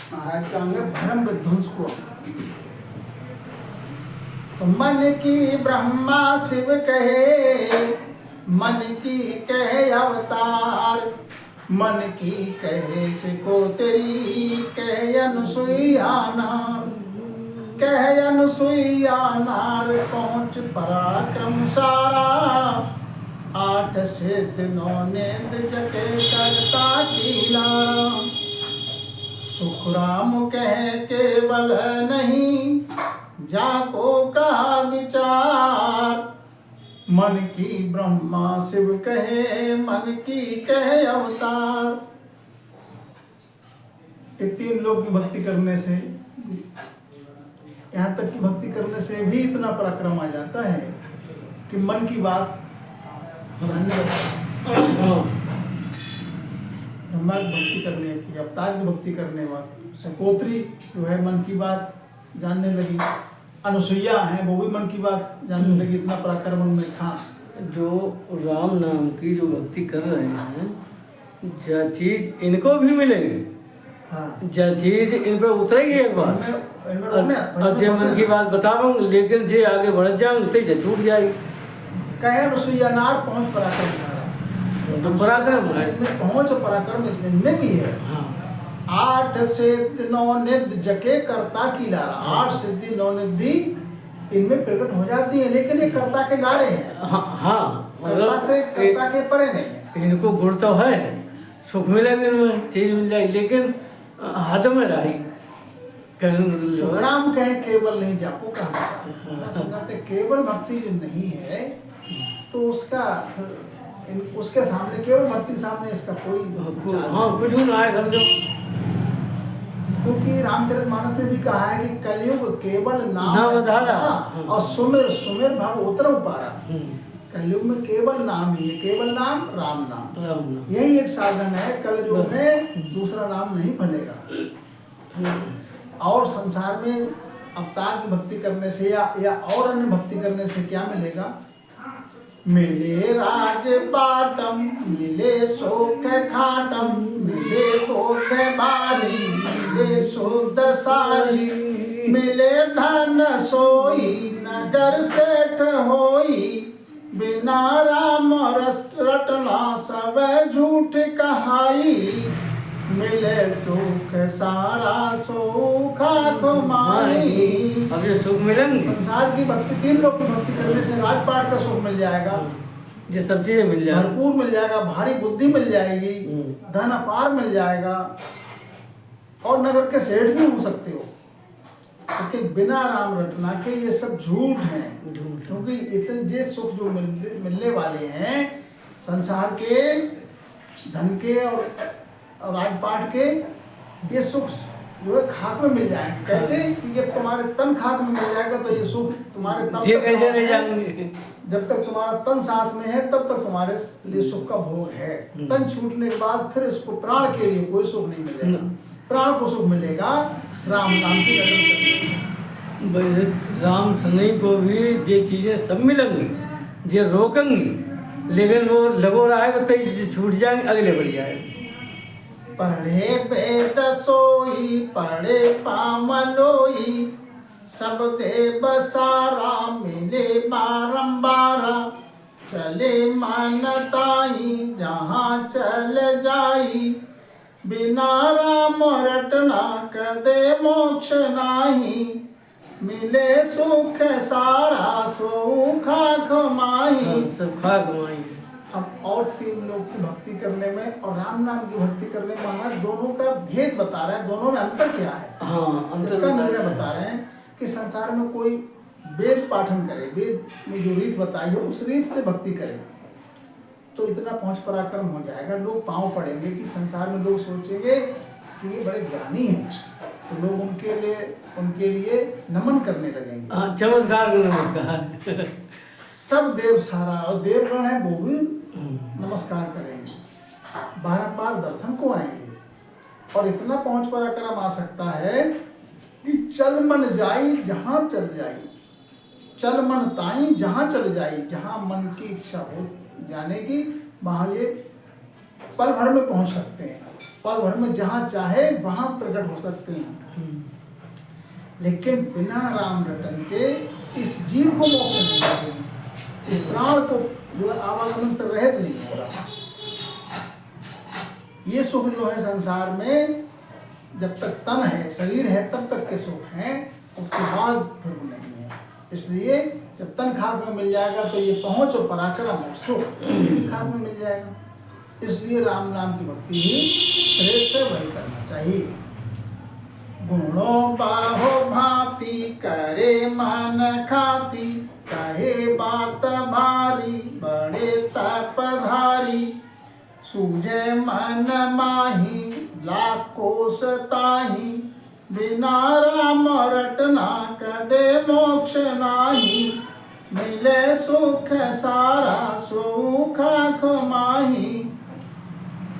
महाराज का अंग भरम विध्वंस को। तो मन की ब्रह्मा शिव कहे, मन की कहे अवतार, मन की कहे सिको तेरी, कहे अनुसुईया नार, कहे अनुसुईया नार पहुँच पराक्रम सारा, 8 सिद्ध 9 नेंद जके करता कीला। सुखराम कहे केवल नहीं, जाको का विचार, मन की ब्रह्मा शिव कहे, मन की कहे अवतार। ये 3 लोग की भक्ति करने से, यहाँ तक की भक्ति करने से भी इतना पराक्रम आ जाता है कि मन की बात ब्रह्मा की भक्ति करने की, अवतार की भक्ति करने वाली सकोत्री जो है मन की बात जानने लगी, अनुसुईया है वो भी मन की बात जानने लगी, इतना पराक्रम उनमें था। जो राम नाम की जो भक्ति कर रहे हैं, जो चीज इनको भी मिलेगी, हाँ जो चीज इन पर उतरेगी एक बार, अब जब मन की बात बताऊँ, लेकिन जे आगे बढ़ जाऊँ तो छूट जाएगी। कहे अनुसुईया नार पहुँच पराक्रम सारा, तो पराक्रम है, पहुँच पराक्रम इनमें भी है। हाँ 8 सिद्ध 9 निधि जके करता की लारा, 8 सिद्धि 9 निधि इनमें प्रकट हो जाती है, लेकिन ये कर्ता के लारे हैं। हाँ कर्ता से कर्ता के परे नहीं है। इनको गुण तो है, सुख मिलेगा इनमें, चीज मिल जाएगी, लेकिन हद में रही। सुखराम कहे केवल नहीं जाको कहा, समझाते केवल भक्ति जो नहीं है तो उसका उसके सामने, केवल भक्ति सामने इसका कोई हाँ कुछ ना है समझो। क्योंकि रामचरितमानस में भी कहा है कि कलयुग केवल नाम आधारा और सुमिर सुमिर भाव उतर उपारा। कलयुग में केवल नाम ही है, केवल नाम राम नाम, यही एक साधन है। कलयुग में दूसरा नाम नहीं फलेगा। और संसार में अवतार की भक्ति करने से या और अन्य भक्ति करने से क्या मिलेगा? मिले राज पाटम, मिले शोक खाटम, मिले बोध बारी, मिले शुद्ध सारी, मिले धन सोई, नगर सेठ होई, बिना राम रटना सब झूठ कहाई, मिले सुख सारा सुखा खुमाई। अब ये सुख मिलेंगे, संसार की भक्ति 3 लोग की भक्ति करने से राजपाट का सुख मिल जाएगा, ये सब चीजें मिल जाएगी, भरपूर मिल जाएगा, भारी बुद्धि मिल जाएगी, धन अपार मिल जाएगा, और नगर के सेठ भी हो सकते हो। क्योंकि बिना राम रटना के ये सब झूठ हैं, क्योंकि इतने जे सुख जो मिलने वाले हैं संसार के, धन के और राजपाट के, ये सुख जो है खाक में मिल जाएंगे। कैसे? कि जब तुम्हारे तन खाक में मिल जाएगा तो ये सुख तुम्हारे तन कैसे रह जाएंगे। जब तक तुम्हारा तन साथ में है तब तक तुम्हारे लिए सुख का भोग है। तन छूटने के बाद फिर इसको प्राण के लिए कोई सुख नहीं मिलेगा, प्राण को सुख मिलेगा राम नाम की नजर करने। राम सनई को भी ये चीजें सब मिलेंगी, ये रोकेंगी, लेकिन वो लगो रहेगा तो छूट जाएंगे, अगले बढ़ जाएंगे। पढ़े वेद सोई, पढ़े पावलोई, सब देव सारा, मिले बारंबारा, चले मानताई जहाँ चल जाई, बिना राम रटना कदे मोक्ष नाही, मिले सुख सारा सुखा खमाही। सब खा घुमाई। अब और 3 लोग की भक्ति करने में और राम नाम की भक्ति करने में महाराज दोनों का भेद बता रहे हैं, दोनों में अंतर क्या है। हाँ, अंतर इसका निर्णय बता रहे हैं कि संसार में कोई वेद पाठन करे, वेद में जो रीत बताई है उस रीत से भक्ति करे तो इतना पहुंच पराक्रम हो जाएगा। लोग पांव पड़ेंगे कि संसार में लोग सोचेंगे कि ये बड़े ज्ञानी हैं, तो लोग उनके लिए नमन करने लगेंगे। हाँ, चमत्कार को नमस्कार। सब देव सारा और देवगण है वो भी नमस्कार करेंगे, बारंबार दर्शन को आएंगे। और इतना पहुंच पराक्रम आ सकता है कि चल मन जाई जहां चल जाई, चल मन ताई जहां चल जाई, जहां मन की इच्छा हो जाने की वहां ये पल भर में पहुंच सकते हैं। पल भर में जहाँ चाहे वहाँ प्रकट हो सकते हैं, लेकिन बिना राम रटन के इस जीव को मोक्ष नहीं मिलेगा, इस प्राण को जो आवागमन से रहित नहीं होगा। ये सुख जो है संसार में, जब तक तन है, शरीर है, तब तक के सुख हैं, उसके बाद फिर वो नहीं है। इसलिए जब तन खाक में मिल जाएगा तो ये पहुंच और पराक्रम और सुख भी खाक में मिल जाएगा। इसलिए राम नाम की भक्ति ही श्रेष्ठ है, वही करना चाहिए। गुणों बाहो भांति करे मन खाती, कहे बात भारी बड़े तपधारी, सूझे मन माही लाख कोस ताही, बिना राम रटना कदे मोक्ष नाही, मिले सुख सारा सुख माही।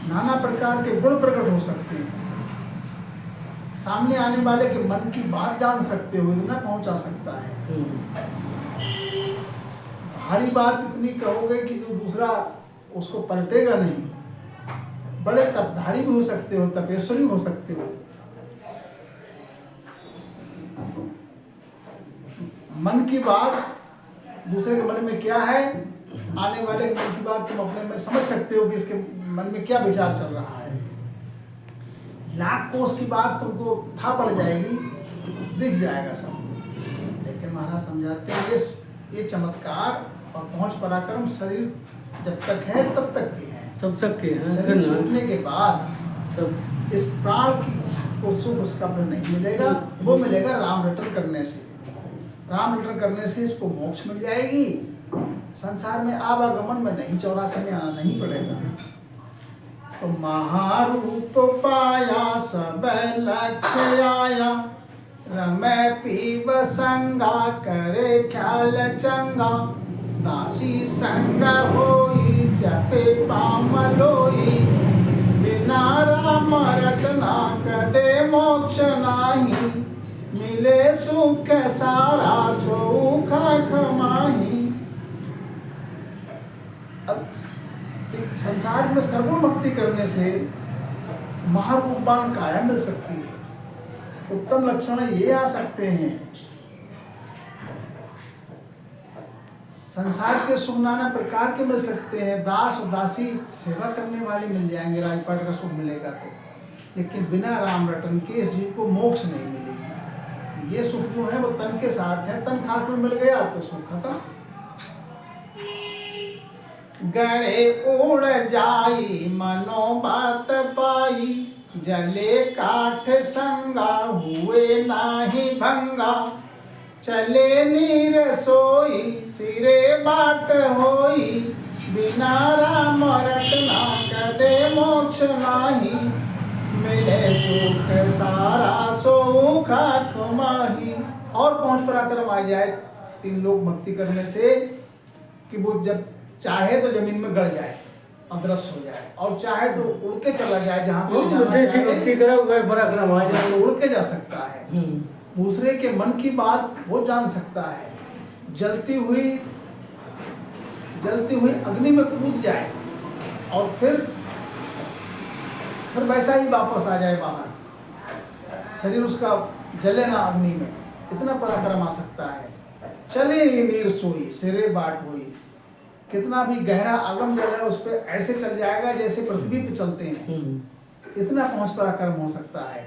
नाना प्रकार के गुण प्रकट हो सकते हैं, सामने आने वाले के मन की बात जान सकते हो, इतना पहुंचा सकता है। भारी बात इतनी कहोगे कि जो दूसरा उसको पलटेगा नहीं। बड़े तपधारी भी हो सकते हो, तपेश्वरी हो सकते हो। मन की बात दूसरे के मन में क्या है, आने वाले के मन की बात तुम अपने में समझ सकते हो कि इसके मन में क्या विचार चल रहा है। लाख कोस की बात तुमको था पड़ जाएगी, दिख जाएगा सब। लेकिन महाराज समझाते हैं ये चमत्कार और पहुंच पराक्रम शरीर जब तक है तब तक के हैं, तब तक के हैं। शरीर छूटने के बाद सब इस प्राण को सुख उसका फिर नहीं मिलेगा, वो मिलेगा राम रटन करने से। राम रटन करने से इसको मोक्ष मिल जाएगी। संसार में आवागमन में नहीं, 84 में आना नहीं पड़ेगा। तो महारूप पाया सब लक्ष्य आया, रमै पीव संगा करे ख्याल चंगा, दासी संग होई जपे पाम लोई, बिना राम रटना कदे मोक्ष नाही, मिले सुख सारा सुख माही। अब संसार में सर्वों भक्ति करने से महारूपवान काया मिल सकती है, उत्तम लक्षण ये आ सकते हैं। संसार के सुख नाना प्रकार के मिल सकते हैं, दास और दासी सेवा करने वाले मिल जाएंगे, राजपाट का सुख मिलेगा तो। लेकिन बिना राम रटन के इस जीव को मोक्ष नहीं मिलेगी। ये सुख जो है वो तन के साथ है, तन खाक में मिल गया तो सुख खत्म। गड़े उड़ जाई मनो बात पाई, जले काठ संगा हुए नाही भंगा, चले नीर सोई सिरे बाट होई, बिना राम रटना कदे मोक्ष नाही, मिले सुख सारा सुख माही। और पहुंच पराक्रम आ जाए 3 लोग भक्ति करने से कि वो जब चाहे तो जमीन में गड़ जाए, अदृश्य हो जाए, और चाहे तो उड़ के चला जाए जहाँ पे जाना चाहे, भक्ति करो वह पराक्रम आ जाए, तो उड़ के जा सकता है। दूसरे के मन की बात वो जान सकता है। जलती हुई अग्नि में कूद जाए और फिर वैसा ही वापस आ जाए बाहर, शरीर उसका जले ना अग्नि में, इतना पराक्रम आ सकता है। चले नीर सोई सिरे बाट हुई, कितना भी गहरा अगम जल है उस पर ऐसे चल जाएगा जैसे पृथ्वी पे चलते हैं, इतना पहुंच पराक्रम हो सकता है।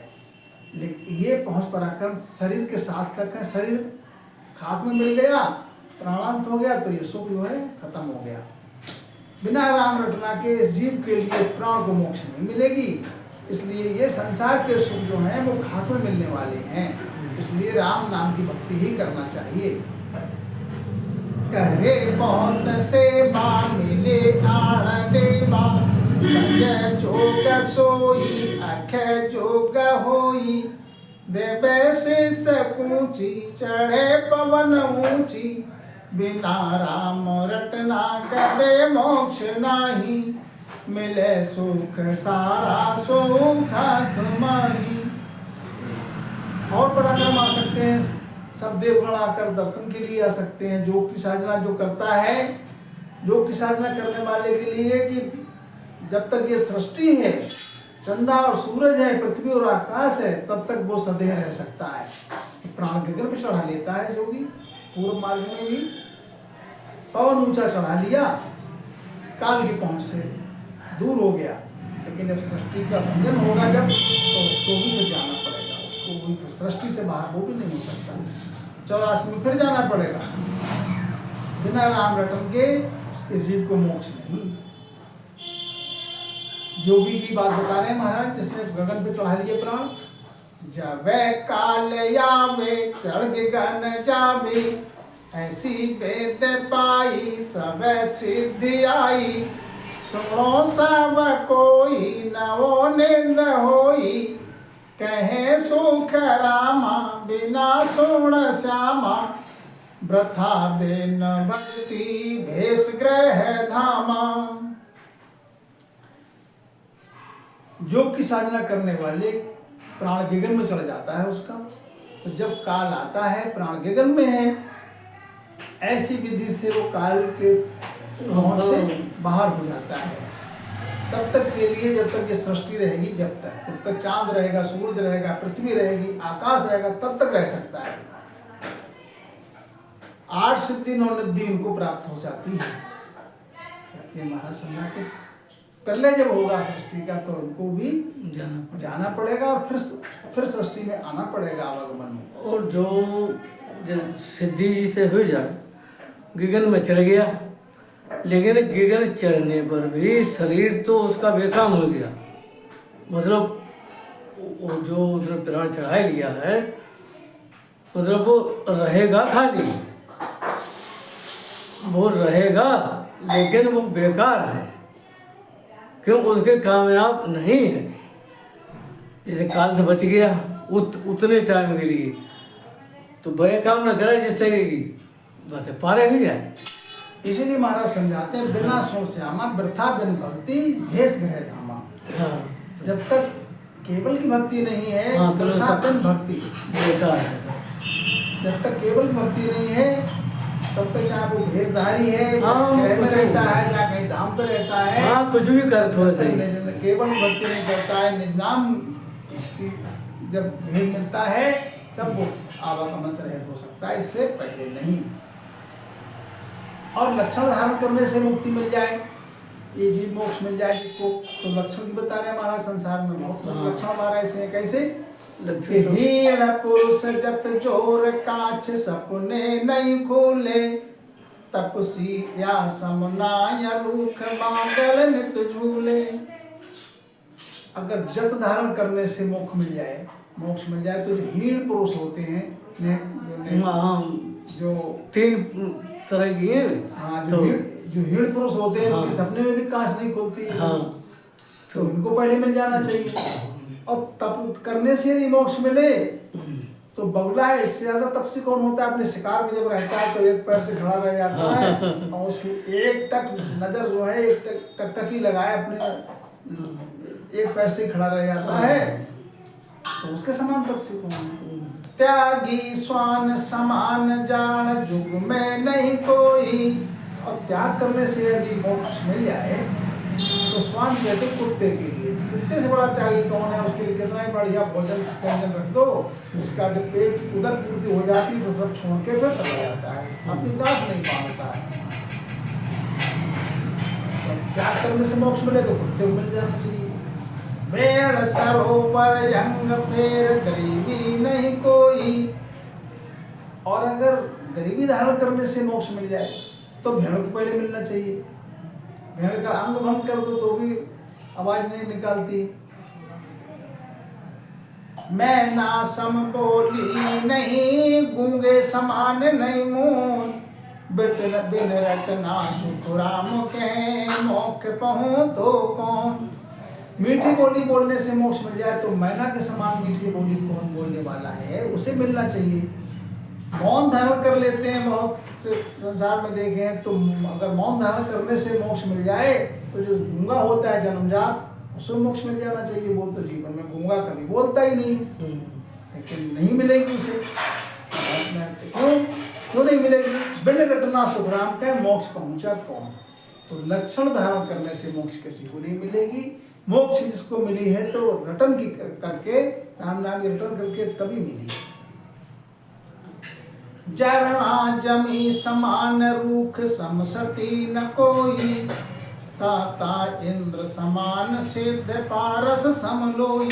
लेकिन ये पहुंच पराक्रम शरीर के साथ करके, शरीर खाक में मिल गया, प्राणांत हो गया तो ये सुख जो है खत्म हो गया। बिना राम रटना के इस जीव के लिए, इस प्राण को मोक्ष नहीं मिलेगी। इसलिए ये संसार के सुख जो हैं वो खाक में मिलने वाले हैं। इसलिए राम नाम की भक्ति ही करना चाहिए। करे बहुत सेवा मिले आण देवा, संजय जोग सोई अख जोग होई, देवे शिष कूची चढ़े पवन ऊंची, बिना राम रटना कदे मोक्ष नाही, मिले सुख सारा सुख माही। और पराक्रम आ सकते हैं, सब देवगण आकर दर्शन के लिए आ सकते हैं। योग की साधना जो करता है, योग की साधना करने वाले के लिए कि जब तक ये सृष्टि है चंदा और सूरज है, पृथ्वी और आकाश है, तब तक वो सदेह रह सकता है। प्राण गगन पे चढ़ा लेता है जोगी, पूर्व मार्ग में भी पवन ऊंचा चढ़ा लिया, काल की पहुंच से दूर हो गया, लेकिन जब सृष्टि का भंजन होगा जब, तो उसको भी फिर जाना पड़ेगा, उसको भी फिर सृष्टि से बाहर वो भी नहीं हो सकता, 84 में फिर जाना पड़ेगा। बिना राम रटन के इस जीव को मोक्ष नहीं। जोगी की बात बता रहे हैं महाराज, जिसने गगन पे चढ़ा लिए प्राण। जबै काल यावे चढ़ गगन जावे, ऐसी वेद पाई सब सिद्धि आई, सुनो सब कोई नवो निंद होई, कहे सुख रामा बिना सुण श्यामा, वृथा बिन भक्ति भेष ग्रह धामा। योग की साधना करने वाले प्राण गगन में चला जाता है उसका, तो जब काल आता है प्राण गगन में है, ऐसी विधि से वो काल के पहुंच से बाहर हो जाता है। तब तक के लिए, जब तक ये सृष्टि रहेगी, जब तक चांद रहेगा, सूर्य रहेगा, पृथ्वी रहेगी, आकाश रहेगा, तब तक रह सकता है। 8 सिद्धि 9 निधि इनको प्राप्त हो जाती है। महाराज समझा के पहले जब होगा सृष्टि का, तो उनको भी जाना पड़ेगा और फिर सृष्टि में आना पड़ेगा आवागमन में। और जो सिद्धि से हो जाए, गगन में चढ़ गया, लेकिन गगन चढ़ने पर भी शरीर तो उसका बेकाम हो गया, मतलब वो जो उसने प्राण चढ़ा लिया है, मतलब वो रहेगा खाली, वो रहेगा लेकिन वो बेकार है, क्यों? उसके कामयाब नहीं है। जैसे काल से बच गया उतने टाइम के लिए, तो बड़े काम न करे जिससे बस पारे हो जाए। इसीलिए महाराज समझाते हैं, बिना सो श्यामा वृथा बिन भक्ति भेष ग्रह धामा। हाँ, जब तक केवल की भक्ति नहीं है, हाँ, तो वृथा बिन भक्ति बेकार है। जब तक केवल भक्ति नहीं है, तब तक चाहे वो भेषधारी है, हाँ, चाहे में रहता है, चाहे कहीं धाम पे रहता है, हाँ, कुछ भी कर थोड़ा सही, केवल भक्ति नहीं करता है, निज नाम जब भेद मिलता है, तब वो आवागमन से रहित हो सकता है, इससे पहले नहीं। और लक्षण धारण करने से मुक्ति मिल जाए, ये जीव मोक्ष मिल जाए जिसको, तो लक्षण की बता रहे हैं महाराज। संसार में बहुत लक्षण हमारा ऐसे हैं, कैसे? हीण पुरुष जत जोर काछ, सपने नहीं खोले, तपसी या समनाय रूख मांगल नित झूले। अगर जत धारण करने से मोक्ष मिल जाए, तो जो हीण पुरुष होते हैं, जो 3 तरह की है, हाँ, जो हीण पुरुष होते हैं, उनके सपने में भी कांच नहीं खुलती, हाँ, तो उनको पहले मिल जाना चाहिए। और तप करने से यदि मोक्ष मिले तो बगुला है, इससे ज्यादा तपस्वी कौन होता है? अपने शिकार में जब रहता है तो एक पैर से खड़ा रह जाता है और उसकी एक टक नजर जो है, एक टकटकी लगाए अपने एक पैर से खड़ा रह जाता है, तो उसके समान तपस्वी कौन है? त्यागी स्वान समान जान, जुग में नहीं कोई। और त्याग करने से यदि मोक्ष मिल जाए तो स्वान कहते कुत्ते के लिए, कुत्ते से बड़ा त्यागी कौन है? उसके लिए कितना ही बढ़िया भोजन रख दो, उसका जब पेट उधर पूर्ति हो जाती है तो सब छोड़ के फिर चला जाता है, अपनी गांठ नहीं बांधता है। त्याग करने से मोक्ष मिले तो कुत्ते को मिल जाना चाहिए। भेड़ सरोवर यंग फेर, गरीबी नहीं कोई। और अगर गरीबी धारण करने से मोक्ष मिल जाए तो भेड़ को पहले मिलना चाहिए। भेड़ का अंग भंग कर दो तो भी आवाज नहीं निकालती। मैं ना सम बोली नहीं, गूंगे समान नहीं मुंह, बिन रटना सुख राम के, मोक्ष पहुँ तो कौन। मीठी बोली बोलने से मोक्ष मिल जाए तो मैना के समान मीठी बोली कौन बोलने वाला है, उसे मिलना चाहिए। मौन धारण कर लेते हैं, बहुत से संसार में देखे हैं, तो अगर मौन धारण करने से मोक्ष मिल जाए तो जो गूंगा होता है जन्मजात, उसको मोक्ष मिल जाना चाहिए। वो तो जीवन में गूंगा कभी बोलता ही नहीं, लेकिन नहीं मिलेगी उसे। क्यों नहीं मिलेगी? बिन रटना सुख राम के, मोक्ष पहुंचा कौन। तो लक्षण धारण करने से मोक्ष किसी को नहीं मिलेगी। मोक्ष जिसको मिली है तो रटन की करके, राम नाम की रटन करके तभी मिली है। जरणा जमी समान रूख समसती न कोई, ताता इंद्र समान सिद्ध पारस समलोई।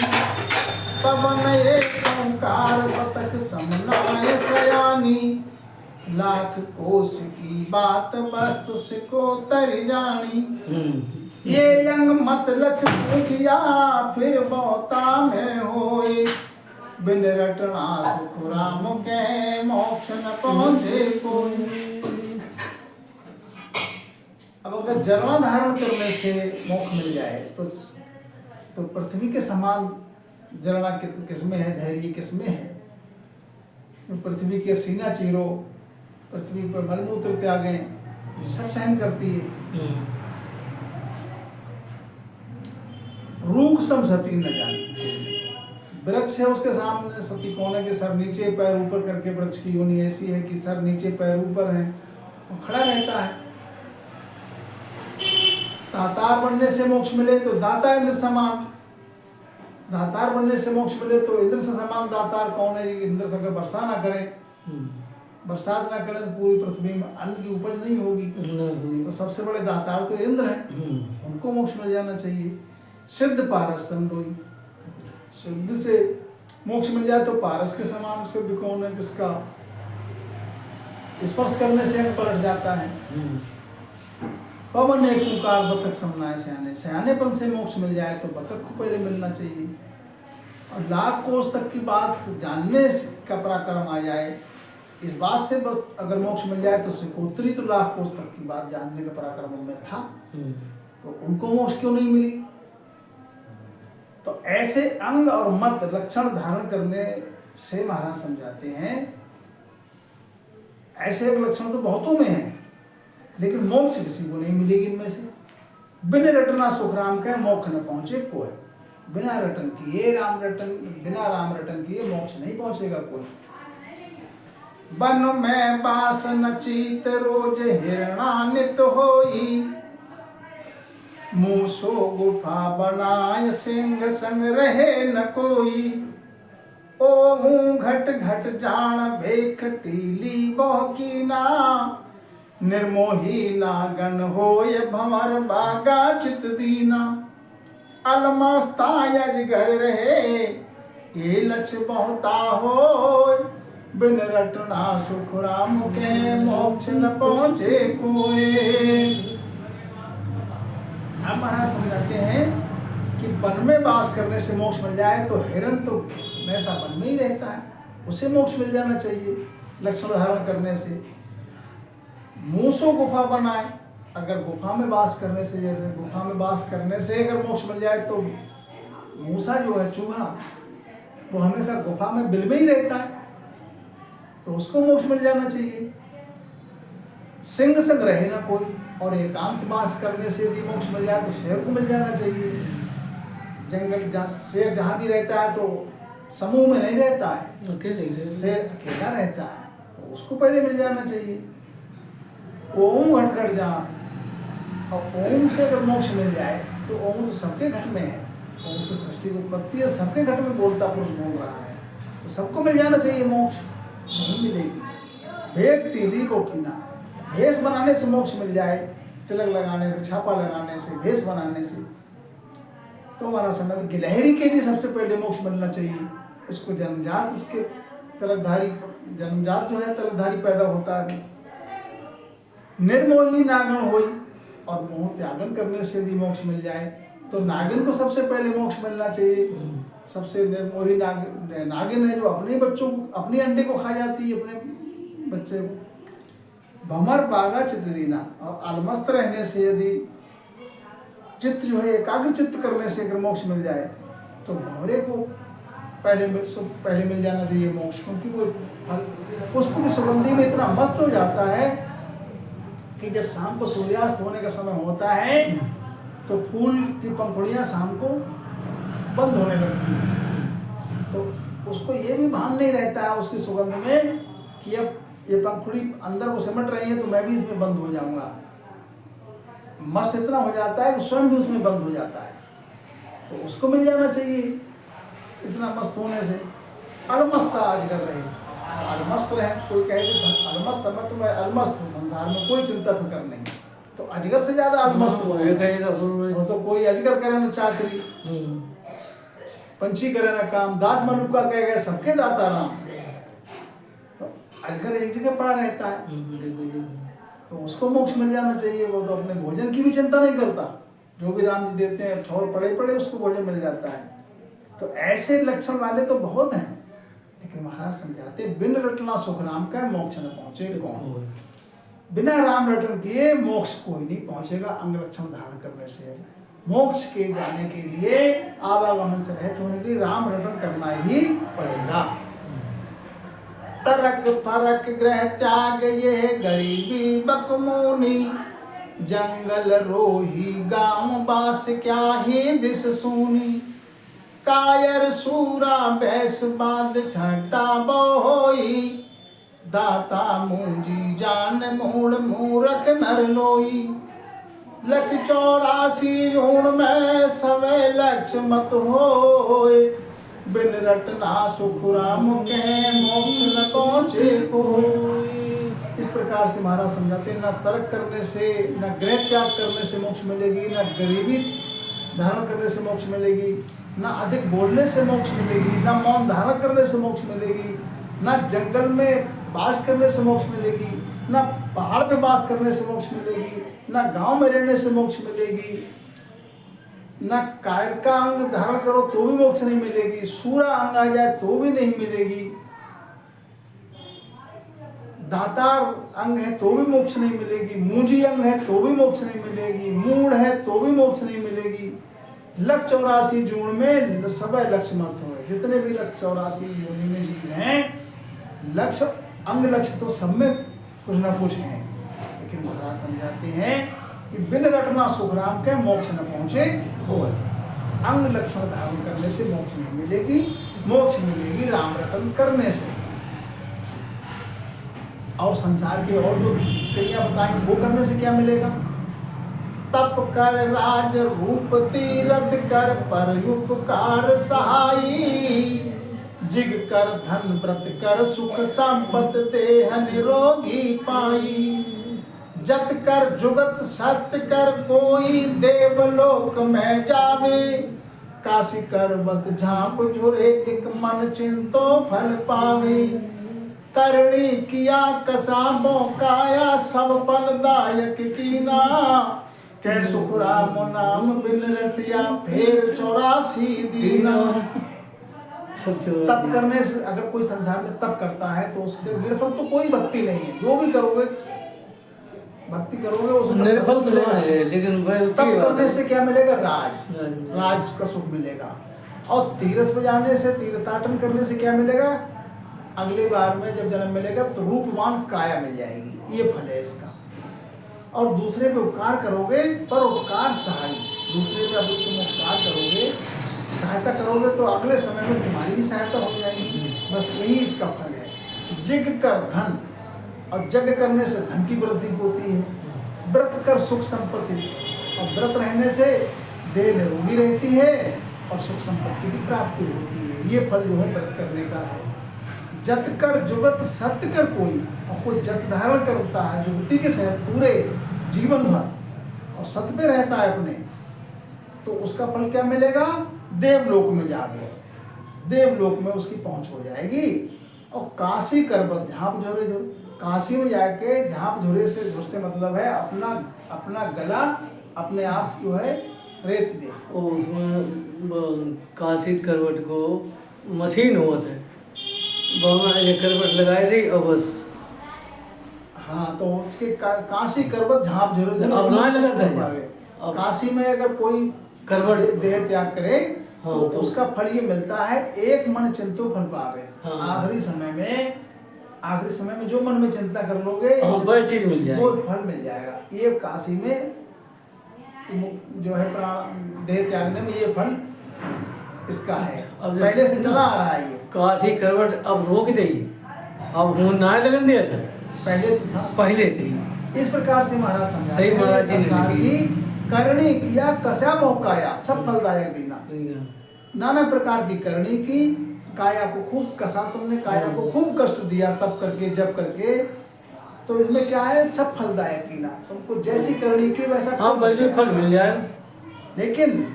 पवन एक ओंकार बतख समनाय सयानी, लाख कोश की बात वस्तु सिको तर जानी। ये यंग मत लक्ष पूछिया फिर बहुता में होए, बिन रटना सुख राम के मोक्ष न पहुँचे कोई। अब अगर जरना धारण करने से मोक्ष मिल जाए तो पृथ्वी के समान जरना किसमें है, धैर्य किसमें है। पृथ्वी के सीना चीरो, पृथ्वी पर मलमूत्र त्यागें, सब सहन करती है। रूख सम सती न जानी, वृक्ष है उसके सामने सती कौन है कि सर नीचे पैर ऊपर करके, वृक्ष की योनि ऐसी है कि सर नीचे पैर ऊपर है, वो खड़ा रहता है। दातार बनने से मोक्ष मिले तो दाता इंद्र समान, दातार बनने से मोक्ष मिले तो इंद्र से समान दातार कौन है कि इंद्र से अगर वर्षा ना करे, बरसात ना करे तो पूरी पृथ्वी में अन्न की उपज नहीं होगी। तो सबसे बड़े दातार तो इंद्र हैं, उनको मोक्ष मिल जाना चाहिए। सिद्ध पारस समलोई, सिद्ध से मोक्ष मिल जाए तो पारस के समान सिद्ध कौन है जिसका स्पर्श करने से अंग पलट जाता है। पवन एक ओंकार बतख समनाय सयाने, सयानेपन से मोक्ष मिल जाए तो बतख को पहले मिलना चाहिए। और लाख कोस तक की बात जानने का पराक्रम आ जाए, इस बात से बस अगर मोक्ष मिल जाए तो सिकोत्री तो लाख कोस तक की बात जानने का पराक्रम में था, तो उनको मोक्ष क्यों नहीं मिली। तो ऐसे अंग और मत लक्षण धारण करने से महाराज समझाते हैं, ऐसे लक्षण तो बहुतों में हैं, लेकिन मोक्ष किसी को नहीं मिलेगी इनमें से। बिना रटना सुख राम का मोक्ष न पहुंचे कोई, बिना रटन किए राम रटन, बिना राम रटन किए मोक्ष नहीं पहुंचेगा कोई। वन में बास नचीत रोज हिरणान्वित होई, मूसो गुफा बनाय सिंह संग रहे न कोई। ओहू घट घट जान भेख टीली बहुकीना, निर्मोही नागन होय भंवर बागा चित दीना। अलमस्ता अजगर रहे ये लक्ष बहुता होय, बिन रटना सुख राम के मोक्ष न पहुँचे कोई। हम महाराज समझाते हैं कि वन में वास करने से मोक्ष मिल जाए तो हिरण तो वैसा वन में ही रहता है, उसे मोक्ष मिल जाना चाहिए लक्षण धारण करने से। मूसो गुफा बनाए, अगर गुफा में वास करने से, जैसे गुफा में वास करने से अगर मोक्ष मिल जाए तो मूसा जो है चूहा, वो हमेशा गुफा में बिल में ही रहता है, तो उसको मोक्ष मिल जाना चाहिए। सिंह संग रहे ना कोई, और एकांत वास करने से यदि मोक्ष मिल जाए तो शेर को मिल जाना चाहिए। जंगल शेर जहाँ भी रहता है तो समूह में नहीं रहता है, शेर अकेला रहता है, तो उसको पहले मिल जाना चाहिए। ओम घट घट जान, और ओम से अगर मोक्ष मिल जाए तो ओम तो सबके घट में है, ओम से सृष्टि की उत्पत्ति है, सबके घट में बोलता पुरुष बोल रहा है, तो सबको मिल जाना चाहिए मोक्ष। नहीं मिलेगी। भेद टीली बोकीना, भेष बनाने से मोक्ष मिल जाए, तिलक लगाने से, छापा लगाने से, भेष बनाने से, तो हमारा समझ गिलहरी के लिए सबसे पहले मोक्ष मिलना चाहिए। उसको जन्मजात, उसके तिलकधारी जन्मजात जो है तिलकधारी पैदा होता है। निर्मोही नागन होई, और मोह त्यागन करने से भी मोक्ष मिल जाए तो नागिन को सबसे पहले मोक्ष मिलना चाहिए। सबसे निर्मोही नागिन है जो अपने बच्चों को, अपने अंडे को खा जाती है, अपने बच्चे को। भंवर बागा चित्त दीना, और अलमस्त रहने से यदि चित्त जो है एकाग्र चित्त करने से अगर मोक्ष मिल जाए तो भंवरे को पहले मिल जाना चाहिए मोक्ष, क्योंकि वो पुष्प की सुगंधी में इतना मस्त हो जाता है कि जब शाम को सूर्यास्त होने का समय होता है तो फूल की पंखुड़ियाँ शाम को बंद होने लगती हैं, तो उसको ये भी भान नहीं रहता है उसकी सुगंध में कि अब ये पंखुड़ी अंदर वो सिमट रही है तो मैं भी इसमें बंद हो जाऊंगा। मस्त इतना हो जाता है कि स्वयं भी उसमें बंद हो जाता है। तो उसको मिल जाना चाहिए इतना मस्त होने से। अलमस्त आज कर रहे, अलमस्त रहे, कोई कहे अलमस्त, मैं तुम्हें अलमस्त हूँ, संसार में कोई चिंता फिक्र नहीं, तो अजगर से ज्यादा अलमस्त वो ये कहेगा वो तो कोई अजगर करे ना चाकरी, पंछी करे ना काम, दास मनुष्य का कह गए सबके दाता राम। तो अजगर एक जगह पड़ा रहता है तो उसको मोक्ष मिल जाना चाहिए। वो तो अपने भोजन की भी चिंता नहीं करता, जो भी राम जी देते हैं ठौर पड़े पड़े उसको भोजन मिल जाता है। तो ऐसे लक्षण वाले तो बहुत हैं, लेकिन महाराज समझाते बिन रटना सुख राम का मोक्ष न पहुंचे कौन। बिना राम रटन किए मोक्ष कोई नहीं पहुंचेगा। अंग लक्षण धारण करने से मोक्ष के जाने के लिए आवागमन से रहित होने के लिए राम रटन करना ही पड़ेगा। तरक फरक ग्रह त्याग ये गरीबी बकमोनी, जंगल रोही गांव बास क्या ही दिस सूनी, कायर सूरा भैंस बांध ठट्टा बोई, दाता मूंजी जान मूड मूरख नर लोई, लख 84 ऋण में सवे लक्ष्य मत होए, बिन रटना सुख राम के मोक्ष न पहुंचे कोई। इस प्रकार से महाराज समझाते हैं, न तर्क करने से, न गृह त्याग करने से मोक्ष मिलेगी, न गरीबी धारण करने से मोक्ष मिलेगी, न अधिक बोलने से मोक्ष मिलेगी, न मौन धारण करने से मोक्ष मिलेगी, न जंगल में वास करने से मोक्ष मिलेगी, न पहाड़ पे वास करने से मोक्ष मिलेगी, न गांव में रहने से मोक्ष मिलेगी, न कायर का अंग धारण करो तो भी मोक्ष नहीं मिलेगी, सूरा अंग आ जाए तो भी नहीं मिलेगी, दातार अंग है तो भी मोक्ष नहीं मिलेगी, मूंजी अंग है तो भी मोक्ष नहीं मिलेगी, मूढ़ है तो भी मोक्ष नहीं मिलेगी। लख 84 जून में सब लक्ष्य मत हो, जितने भी लख 84 योनि में जीव हैं, लक्ष्य अंग लक्ष्य तो सब में कुछ ना कुछ है, लेकिन महाराज समझाते हैं कि बिन रटना सुख राम के मोक्ष न पहुंचे हो। अंग लक्षण धारण करने से मोक्ष नहीं मिलेगी, मोक्ष मिलेगी राम रटन करने से। और संसार की और जो क्रिया बताएंगे वो करने से क्या मिलेगा। तप कर राज रूप तीरथ कर पर उपकार सहाई, जिग कर धन व्रत कर सुख संपत देह निरोगी पाई, जत कर जुगत सत्य कर कोई देवलोक में जावे, काशी कर बत झांप झुरे एक मन चिंतो फल पावे, करणी किया कसाबों काया सब फलदायक कीना, कै सुख राम नाम बिन रटिया फेर 84 दीना। तप करने से अगर कोई संसार में तप करता है तो उसके निर्फल तो कोई भक्ति नहीं है। जो भी करोगे भक्ति करोगे उसमें निर्फल तो नहीं है, लेकिन तप करने से क्या मिलेगा, राज का सुख मिलेगा। और तीर्थ पे जाने से, तीर्थाटन करने से क्या मिलेगा, अगली बार में जब जन्म मिलेगा तो रूपवान काया मिल जाएगी, ये फल है इसका। और दूसरे पे उपकार करोगे पर उपकार सहाय, दूसरे पे अभी तुम उपकार करोगे सहायता करोगे तो अगले समय में तुम्हारी भी सहायता हो जाएगी। बस यही इसका फल है। जिग कर धन, और यज्ञ करने से धन की वृद्धि होती है, व्रत कर सुख संपत्ति, और व्रत रहने से देह निरोगी रहती है और सुख संपत्ति की प्राप्ति होती है। ये फल जो है व्रत करने का है। जत कर जुगत सत्य कर कोई, और कोई जत धारण करता है जुगति के साथ पूरे जीवन भर और सत्य पे रहता है अपने, तो उसका फल क्या मिलेगा, देवलोक में जाके, देवलोक में उसकी पहुंच हो जाएगी। और काशी करबत झांप झोरे, जो काशी में जाके झांप झोरे से, झुर से मतलब है अपना गला अपने आप जो है रेत दे। काशी करवट को मशीन होता है, एक करवट लगाई दी और बस। हाँ, तो उसके काशी करवट झांप झोरे अब ना लगाता है। काशी में अगर कोई करवट देह त्याग करे हाँ, तो उसका फल ये मिलता है, एक मन चिंतो फल पावे। हाँ, आखिरी समय में जो मन में चिंता कर लोगे वह चीज मिल जाएगी, वो फल मिल जाएगा। ये काशी में जो है देह त्यागने में ये फल इसका है, अब पहले से चला आ रहा है। ये काशी करवट अब रोक देगी, अब वो ना लगन दिया था, पहले थी। इस प्रकार से महाराज सही महाराज जी ने संसार की करणी किया कसा भौकाया, सब फलदायक दीना। नाना प्रकार की करनी की, काया को खूब कसा तुमने, काया को खूब कष्ट दिया, तब करके जब करके, तो इसमें क्या है, सब फलदायक कीना, तुमको जैसी करनी की वैसा वैसे फल मिल जाए, लेकिन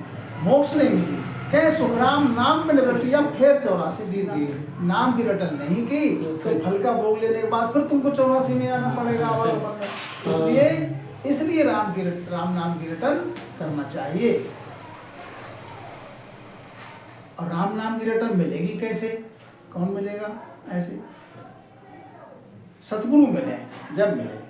मोक्ष नहीं मिली। कह सुखराम नाम में रटिया फिर 84 दी, नाम की रटन नहीं की तो फल का भोग लेने के बाद फिर तुमको 84 में आना पड़ेगा अवलंबन में। इसलिए राम नाम की रटन करना चाहिए। और राम नाम की रटन मिलेगी कैसे, कौन मिलेगा ऐसे, सतगुरु मिले जब मिले।